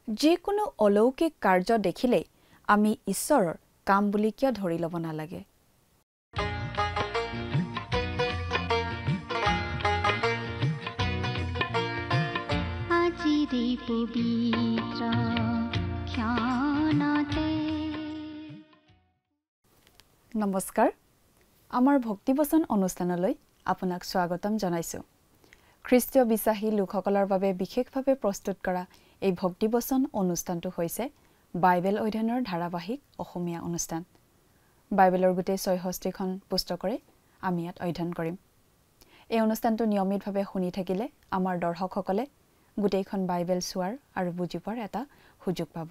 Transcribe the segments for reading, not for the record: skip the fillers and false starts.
যিকোনো অলৌকিক কাৰ্য দেখিলে আমি ঈশ্বৰৰ কাম বুলি কিয় ধৰি ল'ব নালাগে আজিৰে পবিত্ৰ ক্ষণতে নমস্কাৰ আমাৰ ভক্তিবচন অনুষ্ঠানলৈ আপোনাক স্বাগতম জনাইছো খ্ৰীষ্টীয় বিশ্বাসী লোকসকলৰ বাবে বিশেষভাৱে প্ৰস্তুত কৰা এই ভক্তিবচন অনুষ্ঠানটো হৈছে বাইবেল অধ্যয়নৰ ধাৰাবাহিক অসমীয়া অনুষ্ঠান বাইবেলৰ গোটেই ৬৬খন পুস্তকৰে আমি ইয়াত অধ্যয়ন কৰিম এই অনুষ্ঠানটো নিয়মিতভাৱে শুনি থাকিলে আমাৰ দৰ্শকসকলে গোটেইখন বাইবেল চোৱাৰ আৰু বুজি পোৱাৰ এটা সুযোগ পাব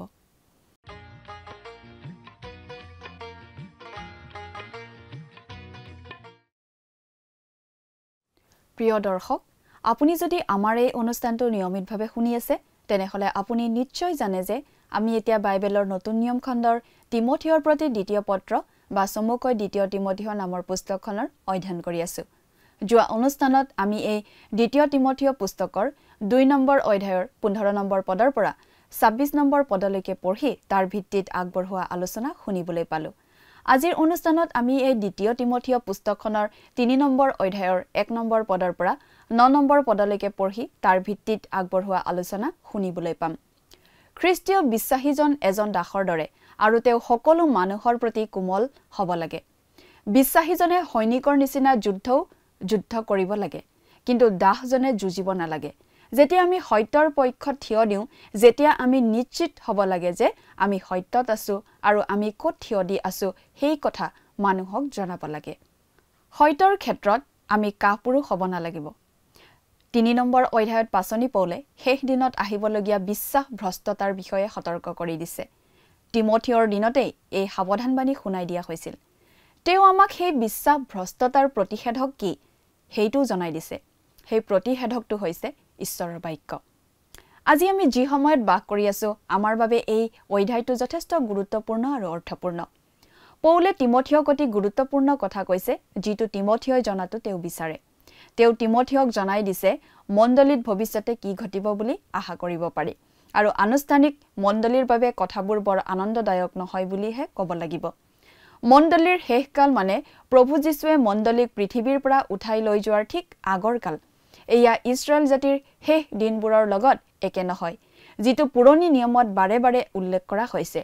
প্ৰিয় দৰ্শক আপুনি যদি আমাৰ এই অনুষ্ঠানটো নিয়মিতভাৱে শুনি আছে তেনেহলে আপুনি নিশ্চয় জানে যে আমি এতিয়া বাইবেলৰ নতুন নিয়ম খণ্ডৰ তিমথিয়ৰ প্ৰতি দ্বিতীয় পত্ৰ বা চমুকৈ দ্বিতীয় তিমথিয় নামৰ পুস্তকখনৰ অধ্যয়ন কৰি আছো যোৱা অনুষ্ঠানত আমি এই দ্বিতীয় তিমথিয় পুস্তকৰ ২ নম্বৰ অধ্যায়ৰ ১৫ নম্বৰ পদৰ পৰা ২৬ নম্বৰ পদলৈকে পঢ়ি তাৰ ভিত্তিত আগবঢ়োৱা আলোচনা শুনিবলৈ পালো আজিৰ অনুষ্ঠানত আমি এই দ্বিতীয় তিমথিয় পুস্তকখনৰ ৩ নম্বৰ অধ্যায়ৰ ১ নম্বৰ পদৰ পৰা ৯ নম্বৰ পদলৈকে পঢ়ি তাৰ ভিত্তিত আগবঢ়োৱা আলোচনা শুনিবলৈ পাম খ্ৰীষ্টীয় বিশ্বাসীজন এজন দাসৰ দৰে আৰু তেওঁ সকলো মানুহৰ প্ৰতি কোমল হ'ব লাগে বিশ্বাসীজনে সৈনিকৰ নিচিনা যুদ্ধ কৰিব লাগে কিন্তু দাসজনে যুঁজিব নালাগে যেতিয়া আমি সত্যৰ পক্ষত থিয় দিওঁ যেতিয়া আমি নিশ্চিত হ'ব লাগে যে আমি সত্যত আছো আৰু আমি ক'ত থিয় দি আছো সেই কথা মানুহক জনাব লাগে সত্যৰ ক্ষেত্ৰত আমি কাপুৰুষ হ'ব নালাগিব ৩ নম্বৰ অধ্যায়ত পাচনি পৌলে শেষ দিনত আহিবলগীয়া বিশ্বাস ভ্ৰষ্টতাৰ বিষয়ে সতৰ্ক কৰি দিছে তিমথিয়ৰ দিনতেই এই সাৱধানবাণী শুনাই দিয়া হৈছিল তেওঁ আমাক সেই বিশ্বাস ভ্ৰষ্টতাৰ প্ৰতিষেধক কি সেইটো জনাই দিছে সেই প্ৰতিষেধকটো হৈছে ঈশ্বৰৰ বাক্য আজি আমি যি সময়ত বাস কৰি আছো আমাৰ বাবে এই অধ্যায়টো যথেষ্ট গুৰুত্বপূৰ্ণ আৰু অৰ্থপূৰ্ণ পৌলে তিমথিয়ক অতি গুৰুত্বপূৰ্ণ কথা কৈছে যিটো তিমথিয়ই জনাটো তেওঁ বিচাৰে তেওঁ তিমথিয়ক জনাই দিছে মণ্ডলীত ভৱিষ্যতে কি ঘটিব বুলি আশা কৰিব পাৰি আৰু আনুষ্ঠানিক মণ্ডলীৰ বাবে কথাবোৰ বৰ আনন্দদায়ক নহয় বুলিহে ক'ব লাগিব মণ্ডলীৰ শেষকাল মানে প্ৰভু যীশুৱে মণ্ডলীক পৃথিৱীৰ পৰা উঠাই লৈ যোৱাৰ ঠিক আগৰ কাল এয়া ইছৰাইল জাতিৰ শেষ দিনবোৰৰ লগত একে নহয় যিটো পুৰণি নিয়মত বাৰে বাৰে উল্লেখ কৰা হৈছে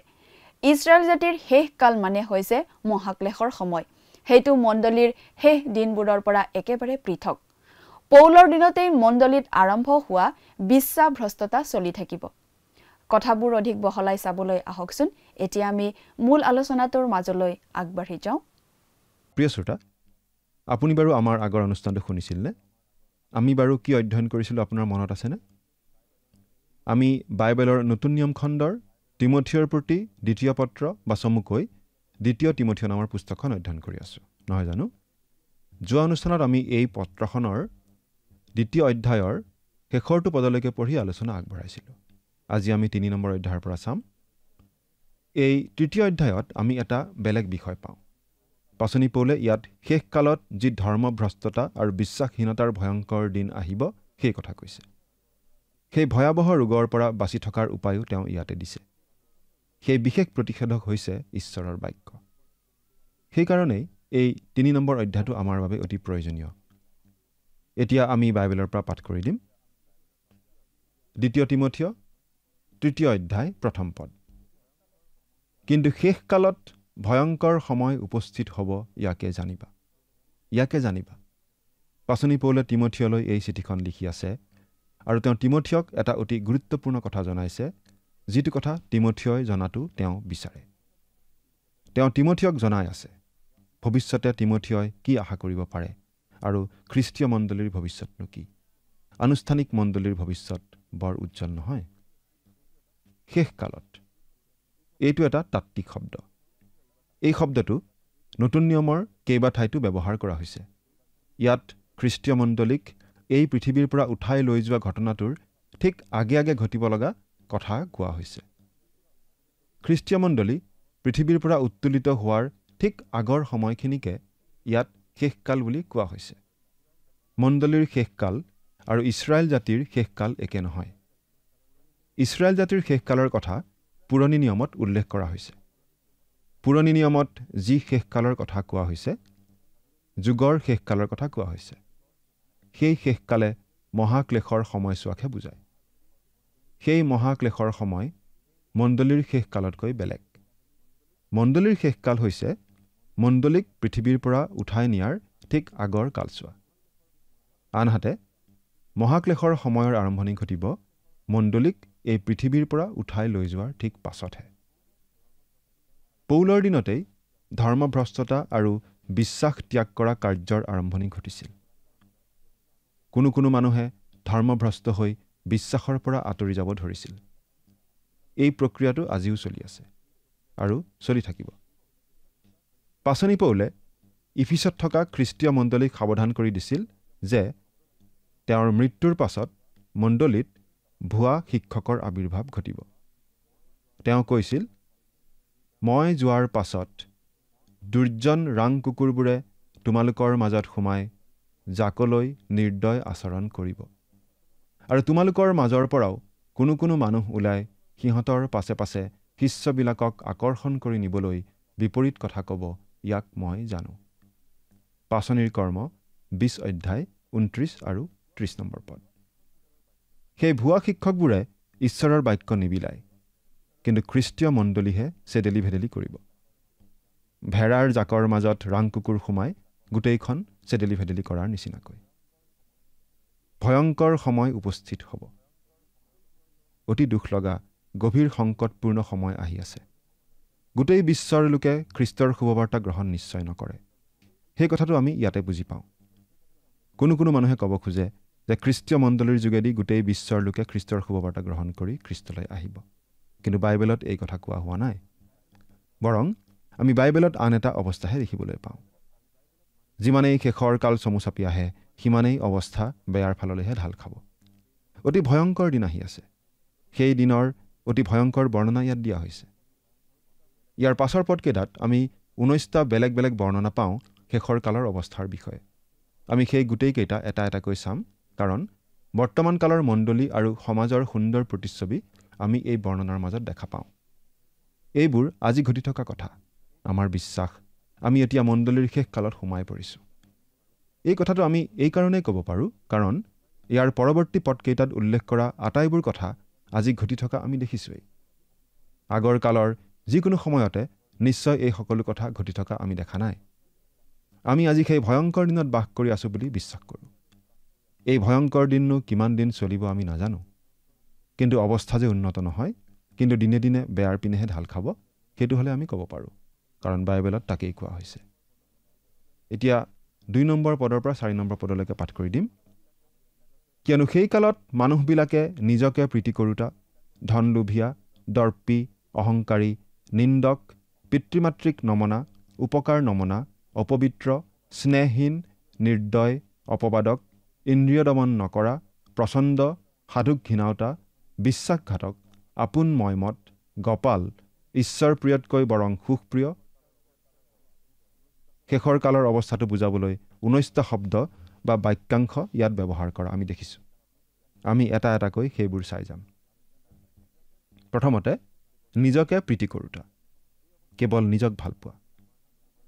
ইছৰাইল জাতিৰ শেষ কাল মানে হৈছে মহাক্লেশৰ সময় সেইটো মণ্ডলীৰ শেষ দিনবোৰৰ পৰা একেবাৰে পৃথক পৌলৰ দিনতেই মণ্ডলীত আৰম্ভ হোৱা বিশ্বাস ভ্ৰষ্টতা চলি থাকিব কথাবোৰ অধিক বহলাই চাবলৈ আহকচোন এতিয়া আমি মূল আলোচনাটোৰ মাজলৈ আগবাঢ়ি যাওঁ প্ৰিয় শ্ৰোতা আপুনি বাৰু আমাৰ আগৰ অনুষ্ঠানটো শুনিছিলনে আমি বাৰু কি অধ্যয়ন কৰিছিলোঁ আপোনাৰ মনত আছেনে আমি বাইবেলৰ নতুন নিয়ম খণ্ডৰ তিমথিয়ৰ প্ৰতি দ্বিতীয় পত্ৰ বা চমুকৈ দ্বিতীয় তিমথিয় নামৰ পুস্তকখন অধ্যয়ন কৰি আছোঁ নহয় জানো যোৱা অনুষ্ঠানত আমি এই পত্ৰখনৰ দ্বিতীয় অধ্যায়ৰ শেষৰটো পদলৈকে পঢ়ি আলোচনা আগবঢ়াইছিলোঁ আজি আমি ৩ নম্বৰ অধ্যায়ৰ পৰা চাম এই তৃতীয় অধ্যায়ত আমি এটা বেলেগ বিষয় পাওঁ পাচনি পৌলে ইয়াত শেষ কালত যি ধৰ্মভ্ৰষ্টতা আৰু বিশ্বাসহীনতাৰ ভয়ংকৰ দিন আহিব সেই কথা কৈছে সেই ভয়াৱহ ৰোগৰ পৰা বাচি থকাৰ উপায়ো তেওঁ ইয়াতে দিছে সেই বিশেষ প্ৰতিষেধক হৈছে ঈশ্বৰৰ বাক্য সেইকাৰণেই এই ৩ নম্বৰ অধ্যায়টো আমাৰ বাবে অতি প্ৰয়োজনীয় এতিয়া আমি বাইবেলৰ পৰা পাঠ কৰি দিম দ্বিতীয় তিমথিয় ৩য় অধ্যায় ১ম পদ কিন্তু শেষ কালত ভয়ংকৰ সময় উপস্থিত হ'ব ইয়াকে জানিবা পাচনি পৌলে তিমথিয়লৈ এই চিঠিখন লিখি আছে আৰু তেওঁ তিমথিয়ক এটা অতি গুৰুত্বপূৰ্ণ কথা জনাইছে যিটো কথা তিমথিয়ই জনাটো তেওঁ বিচাৰে তেওঁ তিমথিয়ক জনাই আছে ভৱিষ্যতে তিমথিয়ই কি আশা কৰিব পাৰে আৰু খ্ৰীষ্টীয় মণ্ডলীৰ ভৱিষ্যতনো কি আনুষ্ঠানিক মণ্ডলীৰ ভৱিষ্যত বৰ উজ্জ্বল নহয় শেষ কালত এইটো এটা তাত্ত্বিক শব্দ এই শব্দটো নতুন নিয়মৰ কেইবা ঠাইতো ব্যৱহাৰ কৰা হৈছে ইয়াত খ্ৰীষ্টীয় মণ্ডলীক এই পৃথিৱীৰ পৰা উঠাই লৈ যোৱা ঘটনাটোৰ ঠিক আগে ঘটিব লগা কথা কোৱা হৈছে খ্ৰীষ্টীয় মণ্ডলী পৃথিৱীৰ পৰা উত্তোলিত হোৱাৰ ঠিক আগৰ সময়খিনিকে ইয়াত শেষকাল বুলি কোৱা হৈছে মণ্ডলীৰ শেষকাল আৰু ইছৰাইল জাতিৰ শেষকাল একে নহয় ইছৰাইল জাতিৰ শেষকালৰ কথা পুৰণি নিয়মত উল্লেখ কৰা হৈছে। পুৰণি নিয়মত যি শেষকালৰ কথা কোৱা হৈছে, যুগৰ শেষকালৰ কথা কোৱা হৈছে, সেই শেষকালে মহাক্লেশৰ সময়ছোৱাকহে বুজায়। সেই মহাক্লেশৰ সময় মণ্ডলীৰ শেষকালতকৈ বেলেগ। মণ্ডলীৰ শেষকাল হৈছে মণ্ডলীক পৃথিৱীৰ পৰা উঠাই নিয়াৰ ঠিক আগৰ কালছোৱা। আনহাতে মহাক্লেশৰ সময়ৰ আৰম্ভণি ঘটিব মণ্ডলীক এই পৃথিৱীৰ পৰা উঠাই লৈ যোৱাৰ ঠিক পাছতহে। পৌলৰ দিনতেই ধৰ্মভ্ৰষ্টতা আৰু বিশ্বাস ত্যাগ কৰা কাৰ্যৰ আৰম্ভণি ঘটিছিল। কোনো কোনো মানুহে ধৰ্মভ্ৰষ্ট হৈ বিশ্বাসৰ পৰা আঁতৰি যাব ধৰিছিল। এই প্ৰক্ৰিয়াটো আজিও চলি আছে আৰু চলি থাকিব। পাচনি পৌলে ইফিছত থকা খ্ৰীষ্টীয় মণ্ডলীক সাৱধান কৰি দিছিল যে তেওঁৰ মৃত্যুৰ পাছত মণ্ডলীত ভুৱা শিক্ষকৰ আবিৰ্ভাৱ ঘটিব। তেওঁ কৈছিল, মই যোৱাৰ পাছত দুৰ্জন ৰাং কুকুৰবোৰে তোমালোকৰ মাজত সোমাই জাকলৈ নিৰ্দয় আচৰণ কৰিব আৰু তোমালোকৰ মাজৰ পৰাও কোনো কোনো মানুহ ওলাই সিহঁতৰ পাছে পাছে শিষ্যবিলাকক আকৰ্ষণ কৰি নিবলৈ বিপৰীত কথা ক'ব, ইয়াক মই জানো। পাচনিৰ কৰ্ম 20 অধ্যায় 29 আৰু 30 নম্বৰ পদ। সেই ভুৱা শিক্ষকবোৰে ঈশ্বৰৰ বাক্য নিবিলায়, কিন্তু খ্ৰীষ্টীয় মণ্ডলীহে চেদেলি ভেদেলি কৰিব। ভেড়াৰ জাকৰ মাজত ৰাং কুকুৰ সোমাই গোটেইখন চেদেলি ভেদেলি কৰাৰ নিচিনাকৈ। ভয়ংকৰ সময় উপস্থিত হ'ব। অতি দুখ লগা গভীৰ সংকটপূৰ্ণ সময় আহি আছে। গোটেই বিশ্বৰ লোকে খ্ৰীষ্টৰ শুভবাৰ্তা গ্ৰহণ নিশ্চয় নকৰে। সেই কথাটো আমি ইয়াতে বুজি পাওঁ। কোনো কোনো মানুহে ক'ব খোজে যে খ্ৰীষ্টীয় মণ্ডলীৰ যোগেদি গোটেই বিশ্বৰ লোকে খ্ৰীষ্টৰ শুভবাৰ্তা গ্ৰহণ কৰি খ্ৰীষ্টলৈ আহিব। কিন্তু বাইবেলত এই কথা কোৱা হোৱা নাই। বৰং আমি বাইবেলত আন এটা অৱস্থাহে দেখিবলৈ পাওঁ। যিমানেই শেষৰ কাল চমু চাপি আহে, সিমানেই অৱস্থা বেয়াৰ ফাললৈহে ঢাল খাব। অতি ভয়ংকৰ দিন আহি আছে। সেই দিনৰ অতি ভয়ংকৰ বৰ্ণনা ইয়াত দিয়া হৈছে। ইয়াৰ পাছৰ পদকেইটাত আমি 19টা বেলেগ বেলেগ বৰ্ণনা পাওঁ শেষৰ কালৰ অৱস্থাৰ বিষয়ে। আমি সেই গোটেইকেইটা এটা এটাকৈ চাম, কাৰণ বৰ্তমান কালৰ মণ্ডলী আৰু সমাজৰ সুন্দৰ প্ৰতিচ্ছবি আমি এই বৰ্ণনাৰ মাজত দেখা পাওঁ। এইবোৰ আজি ঘটি থকা কথা। আমাৰ বিশ্বাস, আমি এতিয়া মণ্ডলীৰ শেষ কালত সোমাই পৰিছোঁ। এই কথাটো আমি এই কাৰণেই ক'ব পাৰোঁ, কাৰণ ইয়াৰ পৰৱৰ্তী পদকেইটাত উল্লেখ কৰা আটাইবোৰ কথা আজি ঘটি থকা আমি দেখিছোঁৱেই। আগৰ কালৰ যিকোনো সময়তে নিশ্চয় এই সকলো কথা ঘটি থকা আমি দেখা নাই। আমি আজি সেই ভয়ংকৰ দিনত বাস কৰি আছোঁ বুলি বিশ্বাস কৰোঁ। এই ভয়ংকৰ দিননো কিমান দিন চলিব আমি নাজানো। কিন্তু অৱস্থা যে উন্নত নহয়, কিন্তু দিনে দিনে বেয়াৰ পিনেহে ঢাল খাব, সেইটো হ'লে আমি ক'ব পাৰোঁ, কাৰণ বাইবেলত তাকেই কোৱা হৈছে। এতিয়া 2 নম্বৰ পদৰ পৰা 4 নম্বৰ পদলৈকে পাঠ কৰি দিম। কিয়নো সেই কালত মানুহবিলাকে নিজকে প্ৰীতি কৰোঁতা, ধনলোভীয়া, দৰ্পী, অহংকাৰী, নিন্দক, পিতৃমাতৃক নমনা, উপকাৰ নমনা, অপবিত্ৰ, স্নেহহীন, নিৰ্দয়, অপবাদক, ইন্দ্ৰিয় দমন নকৰা, প্ৰচণ্ড, সাধুক ঘৃণাওতা, বিশ্বাসঘাতক, আপোন ময়মত, গপাল, ঈশ্বৰ প্ৰিয়তকৈ বৰং সুখপ্ৰিয়। শেষৰ কালৰ অৱস্থাটো বুজাবলৈ 19টা শব্দ বা বাক্যাংশ ইয়াত ব্যৱহাৰ কৰা আমি দেখিছোঁ। আমি এটা এটাকৈ সেইবোৰ চাই যাম। প্ৰথমতে, নিজকে প্ৰীতি কৰোঁতা, কেৱল নিজক ভাল পোৱা।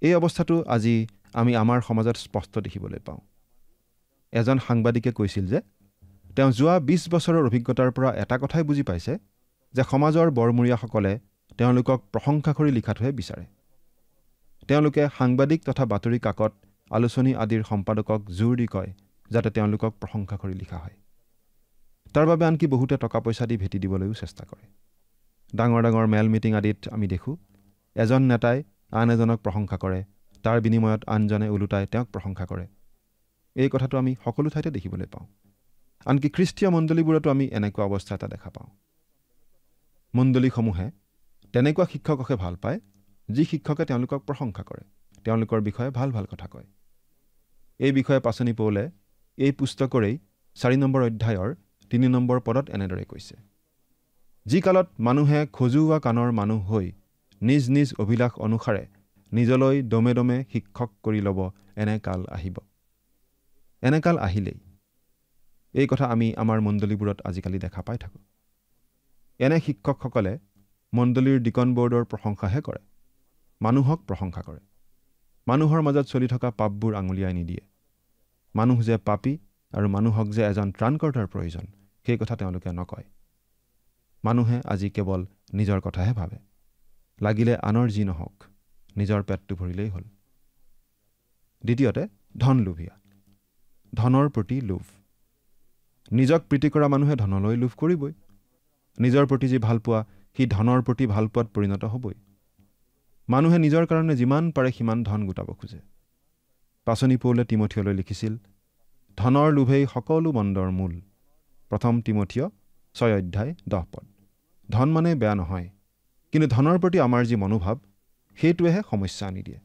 এই অৱস্থাটো আজি আমি আমাৰ সমাজত স্পষ্ট দেখিবলৈ পাওঁ। এজন সাংবাদিকে কৈছিল যে তেওঁ যোৱা 20 বছৰৰ অভিজ্ঞতাৰ পৰা এটা কথাই বুজি পাইছে যে সমাজৰ বৰমূৰীয়াসকলে তেওঁলোকক প্ৰশংসা কৰি লিখাটোহে বিচাৰে। তেওঁলোকে সাংবাদিক তথা বাতৰি কাকত, আলোচনী আদিৰ সম্পাদকক জোৰ দি কয় যাতে তেওঁলোকক প্ৰশংসা কৰি লিখা হয়। তাৰ বাবে আনকি বহুতে টকা পইচা দি ভেটি দিবলৈও চেষ্টা কৰে। ডাঙৰ ডাঙৰ মেল মিটিং আদিত আমি দেখোঁ এজন নেতাই আন এজনক প্ৰশংসা কৰে, তাৰ বিনিময়ত আনজনে ওলোটাই তেওঁক প্ৰশংসা কৰে। এই কথাটো আমি সকলো ঠাইতে দেখিবলৈ পাওঁ। আনকি খ্ৰীষ্টীয় মণ্ডলীবোৰতো আমি এনেকুৱা অৱস্থা এটা দেখা পাওঁ। মণ্ডলীসমূহে তেনেকুৱা শিক্ষককে ভাল পায় যি শিক্ষকে তেওঁলোকক প্ৰশংসা কৰে, তেওঁলোকৰ বিষয়ে ভাল ভাল কথা কয়। এই বিষয়ে পাচনি পৌলে এই পুস্তকৰেই 4 নম্বৰ অধ্যায়ৰ 3 নম্বৰ পদত এনেদৰে কৈছে, যি কালত মানুহে খজুওৱা কাণৰ মানুহ হৈ নিজ নিজ অভিলাষ অনুসাৰে নিজলৈ দমে দমে শিক্ষক কৰি ল'ব, এনে কাল আহিব। এনে কাল আহিলেই। এই কথা আমি আমাৰ মণ্ডলীবোৰত আজিকালি দেখা পাই থাকোঁ। এনে শিক্ষকসকলে মণ্ডলীৰ ডিকন বৰ্ডৰ প্ৰশংসাহে কৰে, মানুহক প্ৰশংসা কৰে। মানুহৰ মাজত চলি থকা পাপবোৰ আঙুলিয়াই নিদিয়ে। মানুহ যে পাপী আৰু মানুহক যে এজন ত্ৰাণকৰ্তাৰ প্ৰয়োজন, সেই কথা তেওঁলোকে নকয়। মানুহে আজি কেৱল নিজৰ কথাহে ভাবে। লাগিলে আনৰ যি নহওক, নিজৰ পেটটো ভৰিলেই হ'ল। দ্বিতীয়তে, ধন লোভীয়া। ধনৰ প্ৰতি লোভ। নিজক প্ৰীতি কৰা মানুহে ধনলৈ লোভ কৰিবই। নিজৰ প্ৰতি যি ভালপোৱা, সি ধনৰ প্ৰতি ভালপোৱাত পৰিণত হ'বই। মানুহে নিজৰ কাৰণে যিমান পাৰে সিমান ধন গোটাব খোজে। পাচনি পৌলে তিমথিয়লৈ লিখিছিল, ধনৰ লোভেই সকলো মন্দৰ মূল। 1 তিমথিয় 6 অধ্যায় 10 পদ। ধন মানে বেয়া নহয়, কিন্তু ধনৰ প্ৰতি আমাৰ যি মনোভাৱ, সেইটোৱেহে সমস্যা আনি দিয়ে।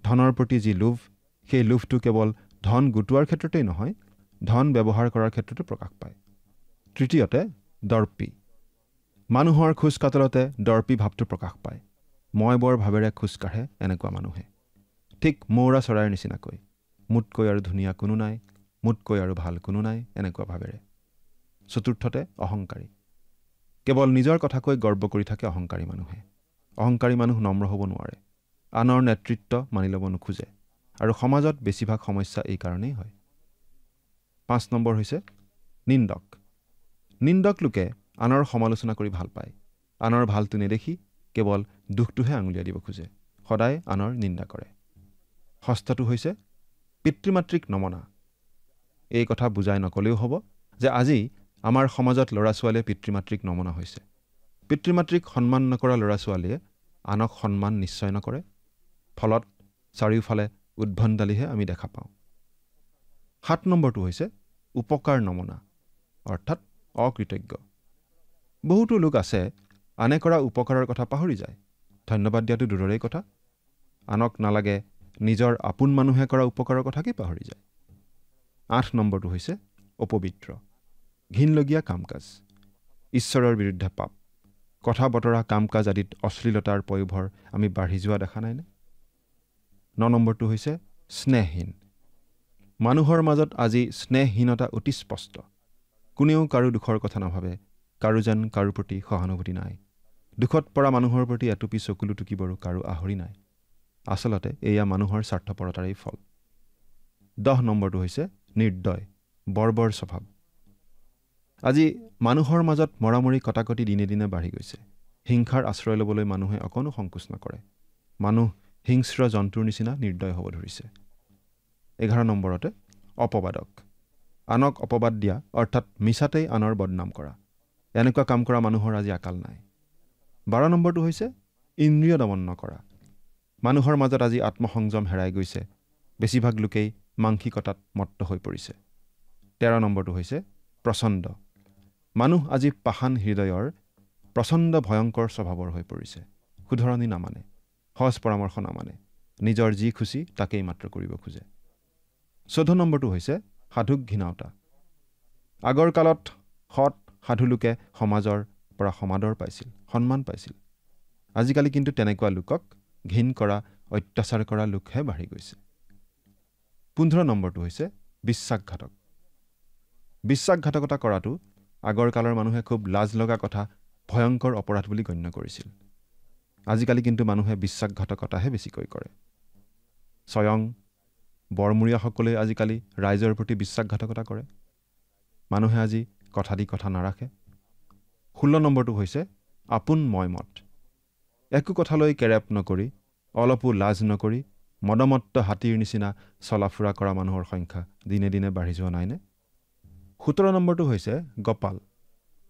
ধনৰ প্ৰতি যি লোভ, সেই লোভটো কেৱল ধন গোটোৱাৰ ক্ষেত্ৰতেই নহয়, ধন ব্যৱহাৰ কৰাৰ ক্ষেত্ৰতো প্ৰকাশ পায়। তৃতীয়তে, দৰ্পী। মানুহৰ খোজ কাটলতে দৰ্পী ভাৱটো প্ৰকাশ পায়। মই বৰ ভাৱেৰে খোজ কাঢ়ে এনেকুৱা মানুহে। ঠিক মৌৰা চৰাইৰ নিচিনাকৈ, মোতকৈ আৰু ধুনীয়া কোনো নাই, মোতকৈ আৰু ভাল কোনো নাই, এনেকুৱা ভাৱেৰে। চতুৰ্থতে, অহংকাৰী। কেৱল নিজৰ কথাকৈ গৰ্ব কৰি থাকে অহংকাৰী মানুহে। অহংকাৰী মানুহ নম্ৰ হ'ব নোৱাৰে, আনৰ নেতৃত্ব মানি ল'ব নোখোজে, আৰু সমাজত বেছিভাগ সমস্যা এই কাৰণেই হয়। 5 নম্বৰ হৈছে নিন্দক। নিন্দক লোকে আনৰ সমালোচনা কৰি ভাল পায়। আনৰ ভালটো নেদেখি কেৱল দুখটোহে আঙুলিয়াই দিব খোজে, সদায় আনৰ নিন্দা কৰে। ষষ্ঠটো হৈছে পিতৃ-মাতৃক নমনা। এই কথা বুজাই নকলেও হ'ব যে আজি আমাৰ সমাজত ল'ৰা ছোৱালীয়ে পিতৃ-মাতৃক নমনা হৈছে। পিতৃ-মাতৃক সন্মান নকৰা ল'ৰা ছোৱালীয়ে আনক সন্মান নিশ্চয় নকৰে। ফলত চাৰিওফালে উদ্ভণ্ডালিহে আমি দেখা পাওঁ। 7 নম্বৰটো হৈছে উপকাৰ নমনা, অৰ্থাৎ অকৃতজ্ঞ। বহুতো লোক আছে আনে কৰা উপকাৰৰ কথা পাহৰি যায়। ধন্যবাদ দিয়াটো দূৰৰে কথা, আনক নালাগে নিজৰ আপোন মানুহে কৰা উপকাৰৰ কথাকেই পাহৰি যায়। 8 নম্বৰটো হৈছে অপবিত্ৰ, ঘিনলগীয়া কাম কাজ, ঈশ্বৰৰ বিৰুদ্ধে পাপ। কথা বতৰা কাম কাজ আদিত অশ্লীলতাৰ পয়োভৰ আমি বাঢ়ি যোৱা দেখা নাইনে? 9 নম্বৰটো হৈছে স্নেহহীন। মানুহৰ মাজত আজি স্নেহহীনতা অতি স্পষ্ট। কোনেও কাৰো দুখৰ কথা নাভাবে, কাৰো যেন কাৰো প্ৰতি সহানুভূতি নাই। দুখত পৰা মানুহৰ প্ৰতি এটুপি চকুলো টুকিবৰো কাৰো আহৰি নাই। আচলতে এয়া মানুহৰ স্বাৰ্থপৰতাৰেই ফল। 10 নম্বৰটো হৈছে নিৰ্দয়, বৰ্বৰ স্বভাৱ। আজি মানুহৰ মাজত মৰামৰি কটাকটি দিনে দিনে বাঢ়ি গৈছে। হিংসাৰ আশ্ৰয় ল'বলৈ মানুহে অকণো সংকোচ নকৰে। মানুহ হিংস্ৰ জন্তুৰ নিচিনা নিৰ্দয় হ'ব ধৰিছে। 11 নম্বৰতে অপবাদক। আনক অপবাদ দিয়া, অৰ্থাৎ মিছাতেই আনৰ বদনাম কৰা। এনেকুৱা কাম কৰা মানুহৰ আজি আকাল নাই। 12 নম্বৰটো হৈছে ইন্দ্ৰিয় দমন নকৰা। মানুহৰ মাজত আজি আত্মসংযম হেৰাই গৈছে। বেছিভাগ লোকেই মাংসিকতাত মত্ত হৈ পৰিছে। 13 নম্বৰটো হৈছে প্ৰচণ্ড। মানুহ আজি পাষাণ হৃদয়ৰ, প্ৰচণ্ড ভয়ংকৰ স্বভাৱৰ হৈ পৰিছে। শুধৰণি নামানে, সহজ পৰামৰ্শ নামানে, নিজৰ যি খুচি তাকেই মাত্ৰ কৰিব খোজে। 14 নম্বৰটো হৈছে সাধুক ঘৃণাওতা। আগৰ কালত সৎ সাধু লোকে সমাজৰ পৰা সমাদৰ পাইছিল, সন্মান পাইছিল। আজিকালি কিন্তু তেনেকুৱা লোকক ঘিণ কৰা, অত্যাচাৰ কৰা লোকহে বাঢ়ি গৈছে। 15 নম্বৰটো হৈছে বিশ্বাসঘাতক। বিশ্বাসঘাতকতা কৰাটো আগৰ কালৰ মানুহে খুব লাজ লগা কথা, ভয়ংকৰ অপৰাধ বুলি গণ্য কৰিছিল। আজিকালি কিন্তু মানুহে বিশ্বাসঘাতকতাহে বেছিকৈ কৰে। স্বয়ং বৰমূৰীয়াসকলে আজিকালি ৰাইজৰ প্ৰতি বিশ্বাসঘাতকতা কৰে। মানুহে আজি কথা দি কথা নাৰাখে। 16 নম্বৰটো হৈছে আপোন মত। একো কথালৈ কেৰেপ নকৰি, অলপো লাজ নকৰি, মদমত্ত হাতীৰ নিচিনা চলাফুৰা কৰা মানুহৰ সংখ্যা দিনে দিনে বাঢ়ি যোৱা নাইনে? 17 নম্বৰটো হৈছে গপাল।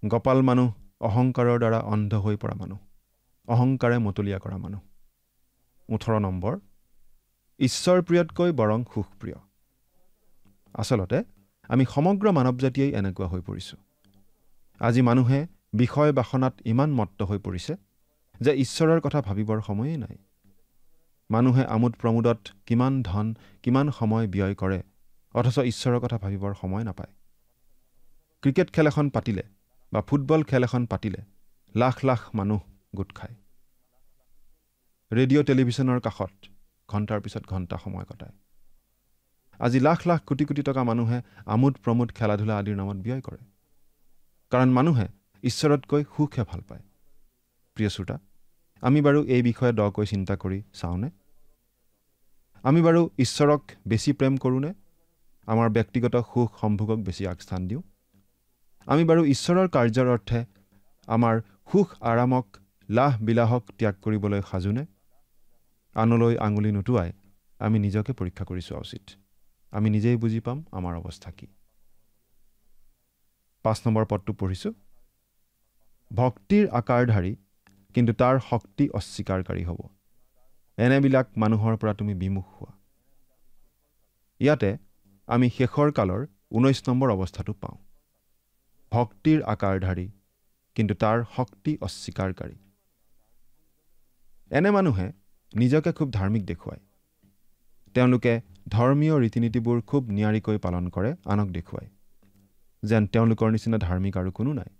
গপাল মানুহ অহংকাৰৰ দ্বাৰা অন্ধ হৈ পৰা মানুহ, অহংকাৰে মতলীয়া কৰা মানুহ। 18 নম্বৰ ঈশ্বৰ প্ৰিয়তকৈ বৰং সুখপ্ৰিয়। আচলতে আমি সমগ্ৰ মানৱ জাতিয়েই এনেকুৱা হৈ পৰিছোঁ। আজি মানুহে বিষয় বাসনাত ইমান মত্ত হৈ পৰিছে যে ঈশ্বৰৰ কথা ভাবিবৰ সময়েই নাই। মানুহে আমোদ প্ৰমোদত কিমান ধন, কিমান সময় ব্যয় কৰে, অথচ ঈশ্বৰৰ কথা ভাবিবৰ সময় নাপায়। ক্ৰিকেট খেল এখন পাতিলে বা ফুটবল খেল এখন পাতিলে লাখ লাখ মানুহ গোট খায়। ৰেডিঅ' টেলিভিছনৰ কাষত ঘণ্টাৰ পিছত ঘণ্টা সময় কটায়। আজি লাখ লাখ কোটি কোটি টকা মানুহে আমোদ প্ৰমোদ খেলা ধূলা আদিৰ নামত ব্যয় কৰে। কাৰণ মানুহে ঈশ্বৰতকৈ সুখহে ভাল পায়। প্ৰিয় শ্ৰোতা, আমি বাৰু এই বিষয়ে দকৈ চিন্তা কৰি চাওঁনে? আমি বাৰু ঈশ্বৰক বেছি প্ৰেম কৰোঁনে? আমাৰ ব্যক্তিগত সুখ সম্ভোগক বেছি আগস্থান দিওঁ? আমি বাৰু ঈশ্বৰৰ কাৰ্যৰ অৰ্থে আমাৰ সুখ আৰামক লাহ বিলাহক ত্যাগ কৰিবলৈ সাজুনে? আনলৈ আঙুলি নুটুৱাই আমি নিজকে পৰীক্ষা কৰি চোৱা উচিত। আমি নিজেই বুজি পাম আমাৰ অৱস্থা কি। 5 নম্বৰ পদটো পঢ়িছোঁ। ভক্তিৰ আকাৰধাৰী কিন্তু তাৰ শক্তি অস্বীকাৰকাৰী হ'ব। এনেবিলাক মানুহৰ পৰা তুমি বিমুখ হোৱা। ইয়াতে আমি শেষৰ কালৰ 19 নম্বৰ অৱস্থাটো পাওঁ। ভক্তিৰ আকাৰধাৰী কিন্তু তাৰ শক্তি অস্বীকাৰকাৰী। এনে মানুহে নিজকে খুব ধাৰ্মিক দেখুৱায়। তেওঁলোকে ধৰ্মীয় ৰীতি নীতিবোৰ খুব নিয়াৰিকৈ পালন কৰে আনক দেখুৱায় যেন তেওঁলোকৰ নিচিনা ধাৰ্মিক আৰু কোনো নাই।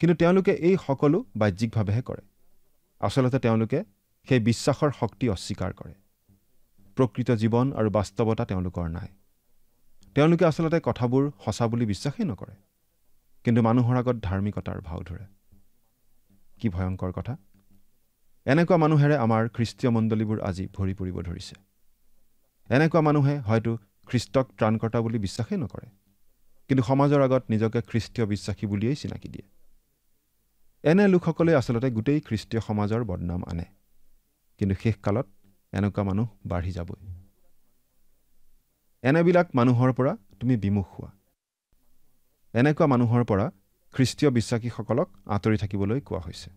কিন্তু তেওঁলোকে এই সকলো বাহ্যিকভাৱেহে কৰে। আচলতে তেওঁলোকে সেই বিশ্বাসৰ শক্তি অস্বীকাৰ কৰে। প্ৰকৃত জীৱন আৰু বাস্তৱতা তেওঁলোকৰ নাই। তেওঁলোকে আচলতে কথাবোৰ সঁচা বুলি বিশ্বাসেই নকৰে, কিন্তু মানুহৰ আগত ধাৰ্মিকতাৰ ভাও ধৰে। কি ভয়ংকৰ কথা! এনেকুৱা মানুহেৰে আমাৰ খ্ৰীষ্টীয় মণ্ডলীবোৰ আজি ভৰি পৰিব ধৰিছে। এনেকুৱা মানুহে হয়তো খ্ৰীষ্টক ত্ৰাণকৰ্তা বুলি বিশ্বাসেই নকৰে, কিন্তু সমাজৰ আগত নিজকে খ্ৰীষ্টীয় বিশ্বাসী বুলিয়েই চিনাকি দিয়ে। এনে লোকসকলে আচলতে গোটেই খ্ৰীষ্টীয় সমাজৰ বদনাম আনে, কিন্তু শেষকালত এনেকুৱা মানুহ বাঢ়ি যাবই। এনেবিলাক মানুহৰ পৰা তুমি বিমুখ হোৱা। এনেকুৱা মানুহৰ পৰা খ্ৰীষ্টীয় বিশ্বাসীসকলক আঁতৰি থাকিবলৈ কোৱা হৈছে।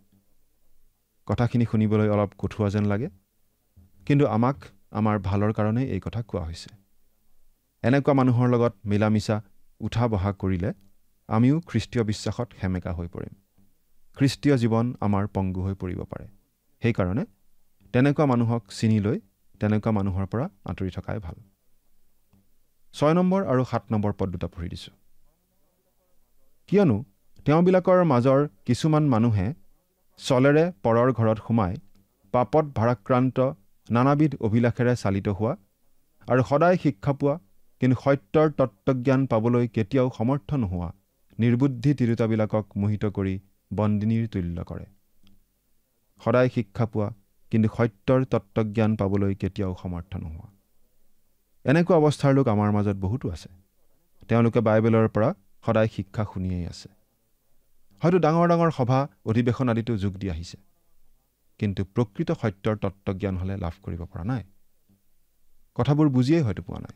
কথাখিনি শুনিবলৈ অলপ কঠোৱা যেন লাগে, কিন্তু আমাক আমাৰ ভালৰ কাৰণেই এই কথা কোৱা হৈছে। এনেকুৱা মানুহৰ লগত মিলা মিছা উঠা বহা কৰিলে আমিও খ্ৰীষ্টীয় বিশ্বাসত সেমেকা হৈ পৰিম। খ্ৰীষ্টীয় জীৱন আমাৰ পংগু হৈ পৰিব পাৰে। সেইকাৰণে তেনেকুৱা মানুহক চিনি লৈ তেনেকুৱা মানুহৰ পৰা আঁতৰি থকাই ভাল। 6 নম্বৰ আৰু 7 নম্বৰ পদ দুটা পঢ়ি দিছোঁ। কিয়নো তেওঁবিলাকৰ মাজৰ কিছুমান মানুহে চলেৰে পৰৰ ঘৰত সোমাই পাপত ভাৰাক্ৰান্ত নানাবিধ অভিলাষেৰে চালিত হোৱা আৰু সদায় শিক্ষা পোৱা কিন্তু সত্যৰ তত্ত্বজ্ঞান পাবলৈ কেতিয়াও সমৰ্থ নোহোৱা নিৰ্বুদ্ধি তিৰোতাবিলাকক মোহিত কৰি বন্দিনীৰ তুল্য কৰে। সদায় শিক্ষা পোৱা কিন্তু সত্যৰ তত্ত্বজ্ঞান পাবলৈ কেতিয়াও সমৰ্থ নোহোৱা। এনেকুৱা অৱস্থাৰ লোক আমাৰ মাজত বহুতো আছে। তেওঁলোকে বাইবেলৰ পৰা সদায় শিক্ষা শুনিয়েই আছে। হয়তো ডাঙৰ ডাঙৰ সভা অধিৱেশন আদিতো যোগ দি আহিছে, কিন্তু প্ৰকৃত সত্যৰ তত্ত্বজ্ঞান হ'লে লাভ কৰিব পৰা নাই। কথাবোৰ বুজিয়েই হয়তো পোৱা নাই।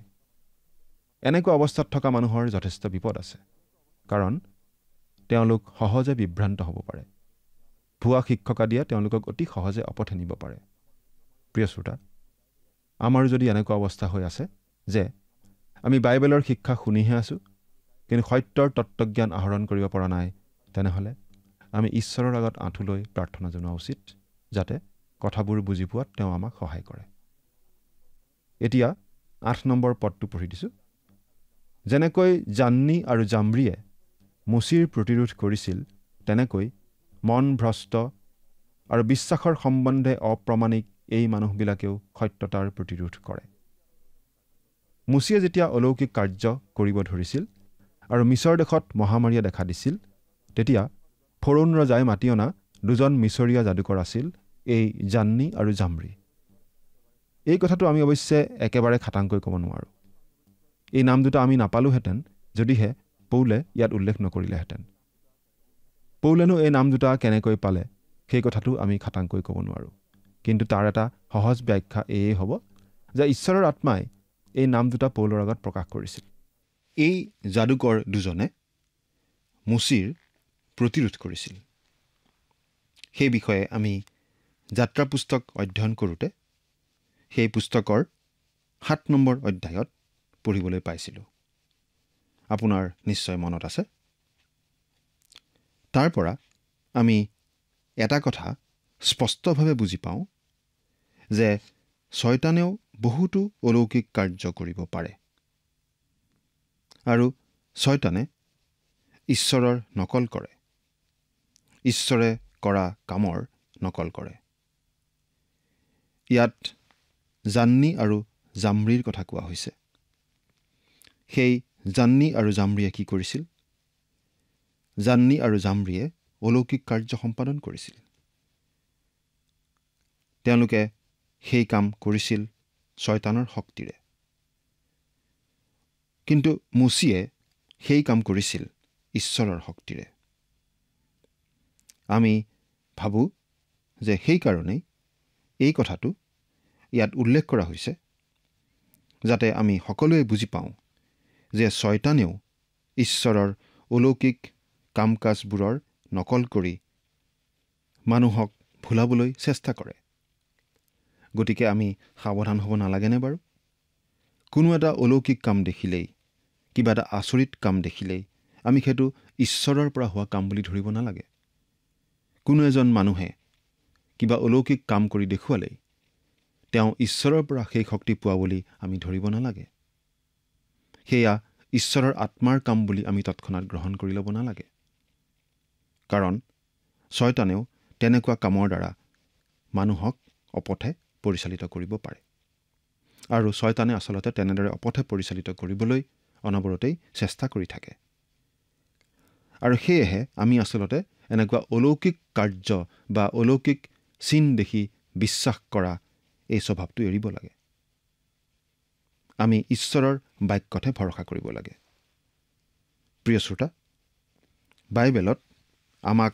এনেকুৱা অৱস্থাত থকা মানুহৰ যথেষ্ট বিপদ আছে, কাৰণ তেওঁলোক সহজে বিভ্ৰান্ত হ'ব পাৰে। ভুৱা শিক্ষক আদিয়ে তেওঁলোকক অতি সহজে অপথে নিব পাৰে। প্ৰিয় শ্ৰোতা, আমাৰো যদি এনেকুৱা অৱস্থা হৈ আছে যে আমি বাইবেলৰ শিক্ষা শুনিহে আছোঁ, কিন্তু সত্যৰ তত্ত্বজ্ঞান আহৰণ কৰিব পৰা নাই, তেনেহ'লে আমি ঈশ্বৰৰ আগত আঁঠু লৈ প্ৰাৰ্থনা জনোৱা উচিত, যাতে কথাবোৰ বুজি পোৱাত তেওঁ আমাক সহায় কৰে। এতিয়া 8 নম্বৰ পদটো পঢ়ি দিছোঁ। যেনেকৈ জান্নী আৰু জাম্ৰীয়ে মুচিৰ প্ৰতিৰোধ কৰিছিল, তেনেকৈ মন ভ্ৰষ্ট আৰু বিশ্বাসৰ সম্বন্ধে অপ্ৰামাণিক এই মানুহবিলাকেও সত্যতাৰ প্ৰতিৰোধ কৰে। মুচিয়ে যেতিয়া অলৌকিক কাৰ্য কৰিব ধৰিছিল আৰু মিছৰ দেশত মহামাৰীয়ে দেখা দিছিল, তেতিয়া ফৰোন ৰজাই মাতি অনা 2জন মিছৰীয়া যাদুকৰ আছিল এই জান্নী আৰু জাম্ৰী। এই কথাটো আমি অৱশ্যে একেবাৰে খাটাংকৈ ক'ব নোৱাৰোঁ। এই নাম দুটা আমি নাপালোহেঁতেন যদিহে পৌলে ইয়াত উল্লেখ নকৰিলেহেঁতেন। পৌলেনো এই নাম দুটা কেনেকৈ পালে সেই কথাটো আমি খাটাংকৈ ক'ব নোৱাৰোঁ, কিন্তু তাৰ এটা সহজ ব্যাখ্যা এয়ে হ'ব যে ঈশ্বৰৰ আত্মাই এই নাম দুটা পৌলৰ আগত প্ৰকাশ কৰিছিল। এই যাদুকৰ দুজনে মুচিৰ প্ৰতিৰোধ কৰিছিল। সেই বিষয়ে আমি যাত্ৰা পুস্তক অধ্যয়ন কৰোঁতে সেই পুস্তকৰ 7 নম্বৰ অধ্যায়ত পঢ়িবলৈ পাইছিলোঁ। আপোনাৰ নিশ্চয় মনত আছে। তাৰ পৰা আমি এটা কথা স্পষ্টভাৱে বুজি পাওঁ যে শয়তানেও বহুতো অলৌকিক কাৰ্য কৰিব পাৰে, আৰু শয়তানে ঈশ্বৰৰ নকল কৰে, ঈশ্বৰে কৰা কামৰ নকল কৰে। ইয়াত জান্নী আৰু জাম্ৰীৰ কথা কোৱা হৈছে। সেই জান্নী আৰু জাম্ৰীয়ে কি কৰিছিল? জান্নি আৰু জাম্ৰিয়ে অলৌকিক কাৰ্য সম্পাদন কৰিছিল। তেওঁলোকে সেই কাম কৰিছিল শয়তানৰ শক্তিৰে, কিন্তু মুচিয়ে সেই কাম কৰিছিল ঈশ্বৰৰ শক্তিৰে। আমি ভাবোঁ যে সেইকাৰণেই এই কথাটো ইয়াত উল্লেখ কৰা হৈছে, যাতে আমি সকলোৱে বুজি পাওঁ যে শয়তানেও ঈশ্বৰৰ অলৌকিক কাম কাজবোৰৰ নকল কৰি মানুহক ভুলাবলৈ চেষ্টা কৰে। গতিকে আমি সাৱধান হ'ব নালাগেনে বাৰু? কোনো এটা অলৌকিক কাম দেখিলেই, কিবা এটা আচৰিত কাম দেখিলেই আমি সেইটো ঈশ্বৰৰ পৰা হোৱা কাম বুলি ধৰিব নালাগে। কোনো এজন মানুহে কিবা অলৌকিক কাম কৰি দেখুৱালেই তেওঁ ঈশ্বৰৰ পৰা সেই শক্তি পোৱা বুলি আমি ধৰিব নালাগে। সেয়া ঈশ্বৰৰ আত্মাৰ কাম বুলি আমি তৎক্ষণাত গ্ৰহণ কৰি ল'ব নালাগে। কাৰণ শয়তানেও তেনেকুৱা কামৰ দ্বাৰা মানুহক অপথে পৰিচালিত কৰিব পাৰে। আৰু শয়তানে আচলতে তেনেদৰে অপথে পৰিচালিত কৰিবলৈ অনবৰতেই চেষ্টা কৰি থাকে। আৰু সেয়েহে আমি আচলতে এনেকুৱা অলৌকিক কাৰ্য বা অলৌকিক চিন দেখি বিশ্বাস কৰা এই স্বভাৱটো এৰিব লাগে। আমি ঈশ্বৰৰ বাক্যতহে ভৰসা কৰিব লাগে। প্ৰিয় শ্ৰোতা, বাইবেলত আমাক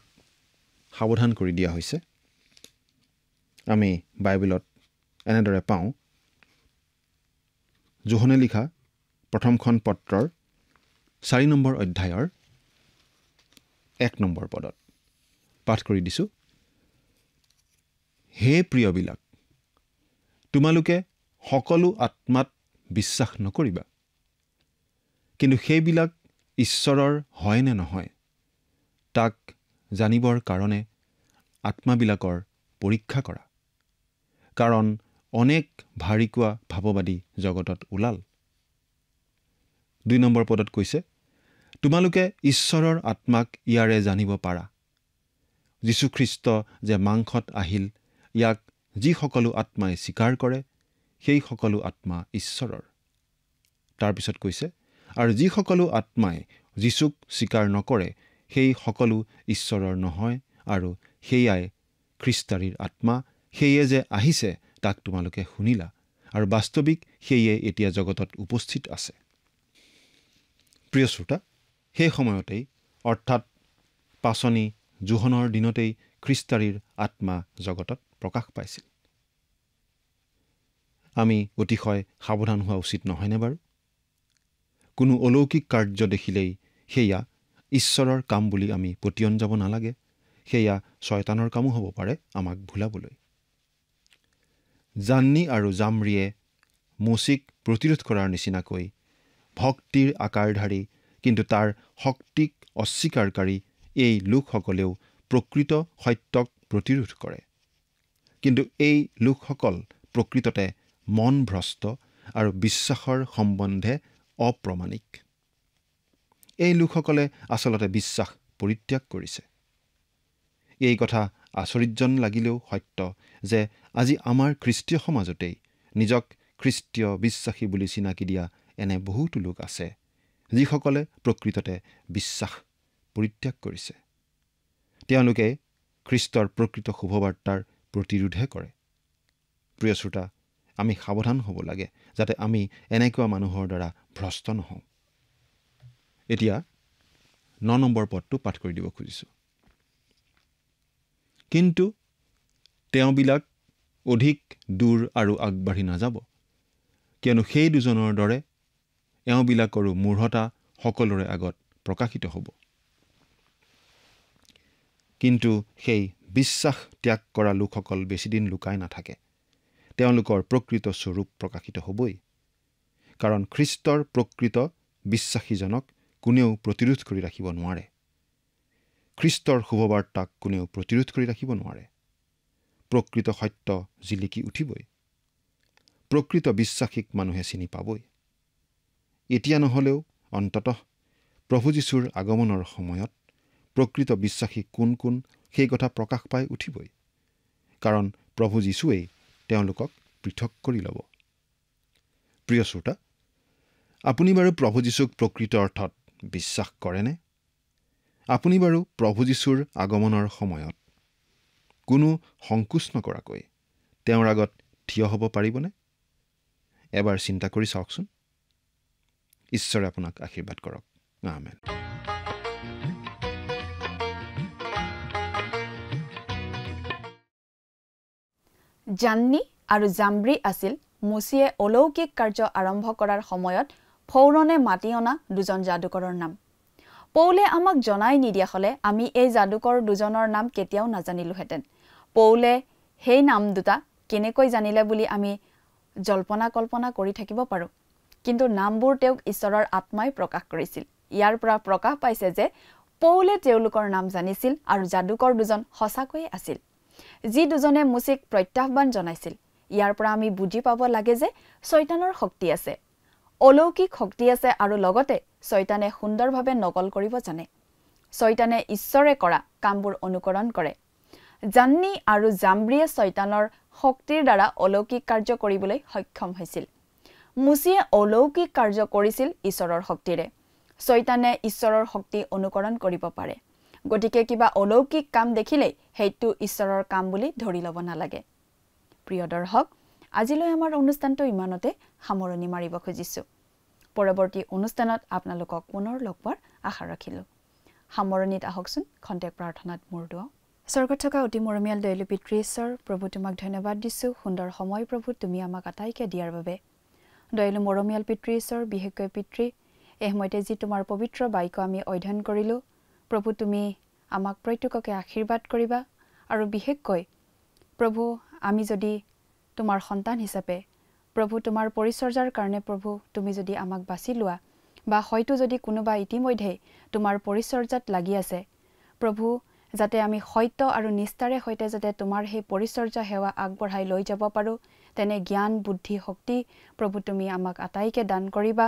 সাৱধান কৰি দিয়া হৈছে। আমি বাইবেলত এনেদৰে পাওঁ, যোহনে লিখা প্ৰথমখন পত্ৰৰ 4 নম্বৰ অধ্যায়ৰ 1 নম্বৰ পদত পাঠ কৰি দিছোঁ। হে প্ৰিয়বিলাক, তোমালোকে সকলো আত্মাত বিশ্বাস নকৰিবা, কিন্তু সেইবিলাক ঈশ্বৰৰ হয় নে নহয় তাক জানিবৰ কাৰণে আত্মাবিলাকৰ পৰীক্ষা কৰা। কাৰণ অনেক ভাৰিকোৱা ভাৱবাদী জগতত ওলাল। 2 নম্বৰ পদত কৈছে, তোমালোকে ঈশ্বৰৰ আত্মাক ইয়াৰে জানিব পাৰা, যীশুখ্ৰীষ্ট যে মাংসত আহিল, ইয়াক যি সকলো আত্মাই স্বীকাৰ কৰে সেই সকলো আত্মা ঈশ্বৰৰ। তাৰপিছত কৈছে, আৰু যি সকলো আত্মাই যীশুক স্বীকাৰ নকৰে সেই সকলো ঈশ্বৰৰ নহয়, আৰু সেয়াই খ্ৰীষ্টাৰীৰ আত্মা, সেয়ে যে আহিছে তাক তোমালোকে শুনিলা, আৰু বাস্তৱিক সেয়ে এতিয়া জগতত উপস্থিত আছে। প্ৰিয় শ্ৰোতা, সেই সময়তেই অৰ্থাৎ পাচনি যোহনৰ দিনতেই খ্ৰীষ্টাৰীৰ আত্মা জগতত প্ৰকাশ পাইছিল। আমি অতিশয় সাৱধান হোৱা উচিত নহয়নে বাৰু? কোনো অলৌকিক কাৰ্য দেখিলেই সেয়া ঈশ্বৰৰ কাম বুলি আমি পতিয়ন যাব নালাগে। সেয়া শয়তানৰ কামো হ'ব পাৰে আমাক ভুলাবলৈ। জান্নি আৰু জাম্ৰিয়ে মুচিক প্ৰতিৰোধ কৰাৰ নিচিনাকৈ ভক্তিৰ আকাৰধাৰী কিন্তু তাৰ শক্তিক অস্বীকাৰকাৰী এই লোকসকলেও প্ৰকৃত সত্যক প্ৰতিৰোধ কৰে। কিন্তু এই লোকসকল প্ৰকৃততে মন ভ্ৰষ্ট আৰু বিশ্বাসৰ সম্বন্ধে অপ্ৰমাণিক। এই লোকসকলে আচলতে বিশ্বাস পৰিত্যাগ কৰিছে। এই কথা আচৰিতজন লাগিলেও সত্য যে আজি আমাৰ খ্ৰীষ্টীয় সমাজতেই নিজক খ্ৰীষ্টীয় বিশ্বাসী বুলি চিনাকি দিয়া এনে বহুতো লোক আছে, যিসকলে প্ৰকৃততে বিশ্বাস পৰিত্যাগ কৰিছে। তেওঁলোকে খ্ৰীষ্টৰ প্ৰকৃত শুভবাৰ্তাৰ প্ৰতিৰোধহে কৰে। প্ৰিয় শ্ৰোতা, আমি সাৱধান হ'ব লাগে যাতে আমি এনেকুৱা মানুহৰ দ্বাৰা ভ্ৰষ্ট নহওঁ। এতিয়া 9 নম্বৰ পদটো পাঠ কৰি দিব খুজিছোঁ। কিন্তু তেওঁবিলাক অধিক দূৰ আৰু আগবাঢ়ি নাযাব, কিয়নো সেই দুজনৰ দৰে এওঁবিলাকৰো মূঢ়তা সকলোৰে আগত প্ৰকাশিত হ'ব। কিন্তু সেই বিশ্বাস ত্যাগ কৰা লোকসকল বেছিদিন লুকাই নাথাকে। তেওঁলোকৰ প্ৰকৃত স্বৰূপ প্ৰকাশিত হ'বই। কাৰণ খ্ৰীষ্টৰ প্ৰকৃত বিশ্বাসীজনক কোনেও প্ৰতিৰোধ কৰি ৰাখিব নোৱাৰে। খ্ৰীষ্টৰ শুভবাৰ্তাক কোনেও প্ৰতিৰোধ কৰি ৰাখিব নোৱাৰে। প্ৰকৃত সত্য জিলিকি উঠিবই। প্ৰকৃত বিশ্বাসীক মানুহে চিনি পাবই। এতিয়া নহ'লেও অন্ততঃ প্ৰভু যীশুৰ আগমনৰ সময়ত প্ৰকৃত বিশ্বাসী কোন কোন সেই কথা প্ৰকাশ পাই উঠিবই। কাৰণ প্ৰভু যীশুৱেই তেওঁলোকক পৃথক কৰি ল'ব। প্ৰিয় শ্ৰোতা, আপুনি বাৰু প্ৰভু যীশুক প্ৰকৃত অৰ্থত বিশ্বাস কৰেনে? আপুনি বাৰু প্ৰভু যীশুৰ আগমনৰ সময়ত কোনো সংকোচ নকৰাকৈ তেওঁৰ আগত থিয় হ'ব পাৰিবনে? এবাৰ চিন্তা কৰি চাওকচোন। ঈশ্বৰে আপোনাক আশীৰ্বাদ কৰক। আমেন। জান্নী আৰু জাম্ব্ৰী আছিল মুচিয়ে অলৌকিক কাৰ্য আৰম্ভ কৰাৰ সময়ত ফৌৰণে মাতি অনা দুজন যাদুকৰৰ নাম। পৌলে আমাক জনাই নিদিয়া হলে আমি এই যাদুকৰ দুজনৰ নাম কেতিয়াও নাজানিলোহেঁতেন। পৌলে সেই নাম দুটা কেনেকৈ জানিলে বুলি আমি জল্পনা কল্পনা কৰি থাকিব পাৰোঁ, কিন্তু নামবোৰ তেওঁক ঈশ্বৰৰ আত্মাই প্ৰকাশ কৰিছিল। ইয়াৰ পৰা প্ৰকাশ পাইছে যে পৌলে তেওঁলোকৰ নাম জানিছিল আৰু যাদুকৰ দুজন সঁচাকৈয়ে আছিল, যি দুজনে মুচিক প্ৰত্যাহ্বান জনাইছিল। ইয়াৰ পৰা আমি বুজি পাব লাগে যে শয়তানৰ শক্তি আছে, অলৌকিক শক্তি আছে, আৰু লগতে শয়তানে সুন্দৰভাৱে নকল কৰিব জানে। শয়তানে ঈশ্বৰে কৰা কামবোৰ অনুকৰণ কৰে। জান্নী আৰু জাম্ব্ৰীয়ে শয়তানৰ শক্তিৰ দ্বাৰা অলৌকিক কাৰ্য কৰিবলৈ সক্ষম হৈছিল। মুচিয়ে অলৌকিক কাৰ্য কৰিছিল ঈশ্বৰৰ শক্তিৰে। শয়তানে ঈশ্বৰৰ শক্তি অনুকৰণ কৰিব পাৰে। গতিকে কিবা অলৌকিক কাম দেখিলেই সেইটো ঈশ্বৰৰ কাম বুলি ধৰি ল'ব নালাগে। প্ৰিয় দৰ্শক, আজিলৈ আমাৰ অনুষ্ঠানটো ইমানতে সামৰণি মাৰিব খুজিছোঁ। পৰৱৰ্তী অনুষ্ঠানত আপোনালোকক পুনৰ লগ পোৱাৰ আশা ৰাখিলোঁ। সামৰণিত আহকচোন খন্তেক প্ৰাৰ্থনাত মূৰ দুৱাওঁ। স্বৰ্গত থকা অতি মৰমীয়াল দয়ালু পিতৃ ঈশ্বৰ, প্ৰভু তোমাক ধন্যবাদ দিছোঁ সুন্দৰ সময় প্ৰভু তুমি আমাক আটাইকে দিয়াৰ বাবে। দয়ালু মৰমীয়াল পিতৃ ঈশ্বৰ, বিশেষকৈ পিতৃ, এই সময়তে যি তোমাৰ পবিত্ৰ বাক্য আমি অধ্যয়ন কৰিলোঁ প্ৰভু, তুমি আমাক প্ৰত্যেককে আশীৰ্বাদ কৰিবা। আৰু বিশেষকৈ প্ৰভু, আমি যদি তোমাৰ সন্তান হিচাপে প্ৰভু তোমাৰ পৰিচৰ্যাৰ কাৰণে প্ৰভু তুমি যদি আমাক বাছি লোৱা, বা হয়তো যদি কোনোবা ইতিমধ্যে তোমাৰ পৰিচৰ্যাত লাগি আছে প্ৰভু, যাতে আমি সত্য আৰু নিষ্ঠাৰে সৈতে যাতে তোমাৰ সেই পৰিচৰ্যা সেৱা আগবঢ়াই লৈ যাব পাৰোঁ, তেনে জ্ঞান বুদ্ধি শক্তি প্ৰভু তুমি আমাক আটাইকে দান কৰিবা।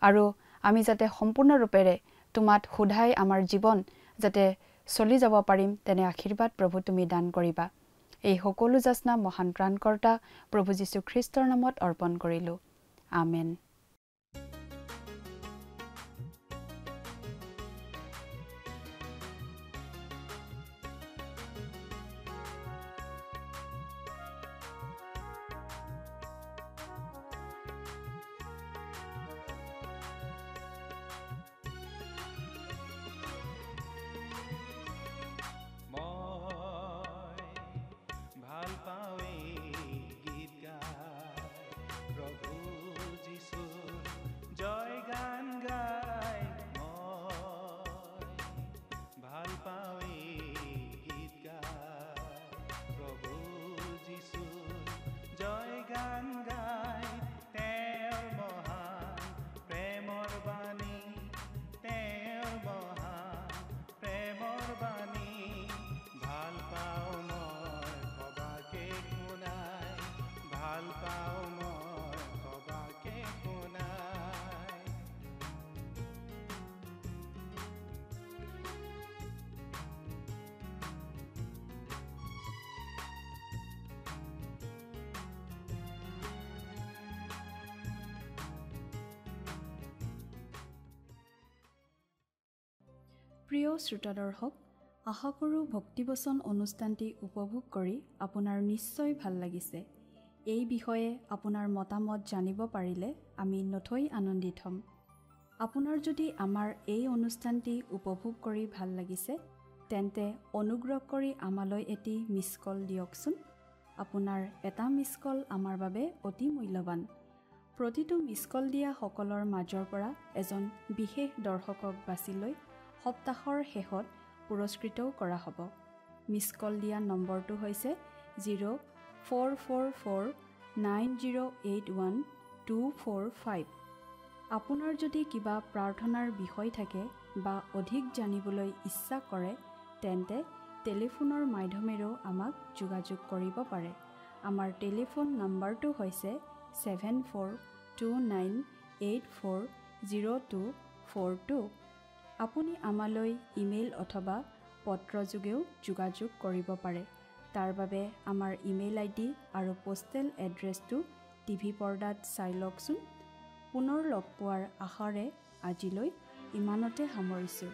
আৰু আমি যাতে সম্পূৰ্ণৰূপেৰে তোমাত সোধাই আমাৰ জীৱন যাতে চলি যাব পাৰিম, তেনে আশীৰ্বাদ প্ৰভু তুমি দান কৰিবা। এই সকলো যাচনা মহান ত্ৰাণকৰ্তা প্ৰভু যীশু খ্ৰীষ্টৰ নামত অৰ্পণ কৰিলোঁ। আমেন। প্ৰিয় শ্ৰোতা দৰ্শক, আশা কৰোঁ ভক্তিবচন অনুষ্ঠানটি উপভোগ কৰি আপোনাৰ নিশ্চয় ভাল লাগিছে। এই বিষয়ে আপোনাৰ মতামত জানিব পাৰিলে আমি নথৈ আনন্দিত হ'ম। আপোনাৰ যদি আমাৰ এই অনুষ্ঠানটি উপভোগ কৰি ভাল লাগিছে, তেন্তে অনুগ্ৰহ কৰি আমালৈ এটি মিছ কল দিয়কচোন। আপোনাৰ এটা মিছ কল আমাৰ বাবে অতি মূল্যৱান। প্ৰতিটো মিছ কল দিয়া সকলৰ মাজৰ পৰা এজন বিশেষ দৰ্শকক বাছি লৈ সপ্তাহৰ শেষত পুৰস্কৃতও কৰা হ'ব। মিছ কল দিয়া নম্বৰটো হৈছে 0444908125। আপোনাৰ যদি কিবা প্ৰাৰ্থনাৰ বিষয় থাকে বা অধিক জানিবলৈ ইচ্ছা কৰে, তেন্তে টেলিফোনৰ মাধ্যমেৰেও আমাক যোগাযোগ কৰিব পাৰে। আমাৰ টেলিফোন নম্বৰটো হৈছে 7429840242। আপুনি আমালৈ ইমেইল অথবা পত্ৰ যোগেও যোগাযোগ কৰিব পাৰে। তাৰ বাবে আমাৰ ইমেইল ID আৰু পোষ্টেল এড্ৰেছটো টিভি পৰ্দাত চাই লওকচোন। পুনৰ লগ পোৱাৰ আশাৰে আজিলৈ ইমানতে সামৰিছোঁ।